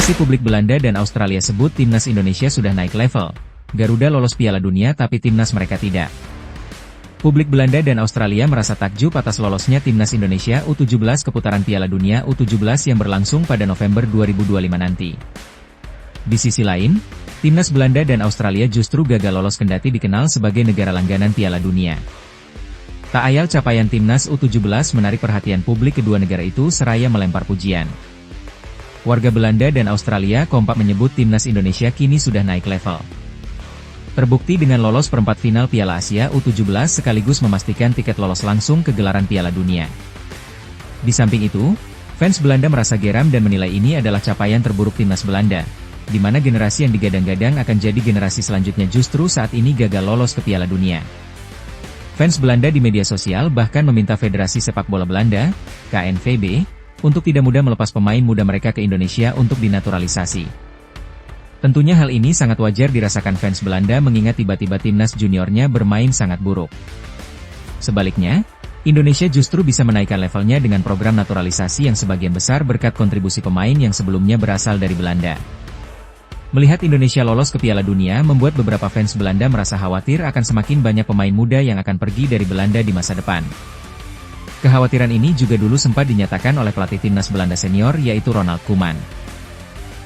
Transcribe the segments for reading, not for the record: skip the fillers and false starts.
Reaksi publik Belanda dan Australia sebut timnas Indonesia sudah naik level. Garuda lolos Piala Dunia tapi timnas mereka tidak. Publik Belanda dan Australia merasa takjub atas lolosnya timnas Indonesia U17 ke putaran Piala Dunia U17 yang berlangsung pada November 2025 nanti. Di sisi lain, timnas Belanda dan Australia justru gagal lolos kendati dikenal sebagai negara langganan Piala Dunia. Tak ayal capaian timnas U17 menarik perhatian publik kedua negara itu seraya melempar pujian. Warga Belanda dan Australia kompak menyebut timnas Indonesia kini sudah naik level. Terbukti dengan lolos perempat final Piala Asia U17 sekaligus memastikan tiket lolos langsung ke gelaran Piala Dunia. Di samping itu, fans Belanda merasa geram dan menilai ini adalah capaian terburuk timnas Belanda, di mana generasi yang digadang-gadang akan jadi generasi selanjutnya justru saat ini gagal lolos ke Piala Dunia. Fans Belanda di media sosial bahkan meminta Federasi Sepak Bola Belanda, KNVB, untuk tidak mudah melepas pemain muda mereka ke Indonesia untuk dinaturalisasi. Tentunya hal ini sangat wajar dirasakan fans Belanda mengingat tiba-tiba timnas juniornya bermain sangat buruk. Sebaliknya, Indonesia justru bisa menaikkan levelnya dengan program naturalisasi yang sebagian besar berkat kontribusi pemain yang sebelumnya berasal dari Belanda. Melihat Indonesia lolos ke Piala Dunia membuat beberapa fans Belanda merasa khawatir akan semakin banyak pemain muda yang akan pergi dari Belanda di masa depan. Kekhawatiran ini juga dulu sempat dinyatakan oleh pelatih timnas Belanda senior yaitu Ronald Koeman.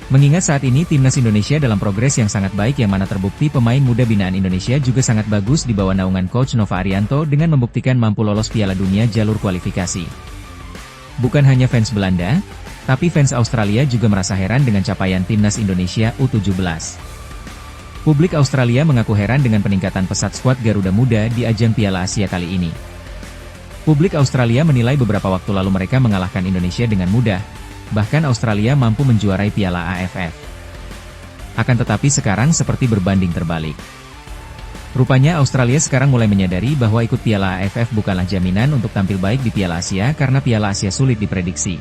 Mengingat saat ini timnas Indonesia dalam progres yang sangat baik yang mana terbukti pemain muda binaan Indonesia juga sangat bagus di bawah naungan coach Nova Arianto dengan membuktikan mampu lolos Piala Dunia jalur kualifikasi. Bukan hanya fans Belanda, tapi fans Australia juga merasa heran dengan capaian timnas Indonesia U17. Publik Australia mengaku heran dengan peningkatan pesat skuad Garuda Muda di ajang Piala Asia kali ini. Publik Australia menilai beberapa waktu lalu mereka mengalahkan Indonesia dengan mudah, bahkan Australia mampu menjuarai Piala AFF. Akan tetapi sekarang seperti berbanding terbalik. Rupanya Australia sekarang mulai menyadari bahwa ikut Piala AFF bukanlah jaminan untuk tampil baik di Piala Asia karena Piala Asia sulit diprediksi.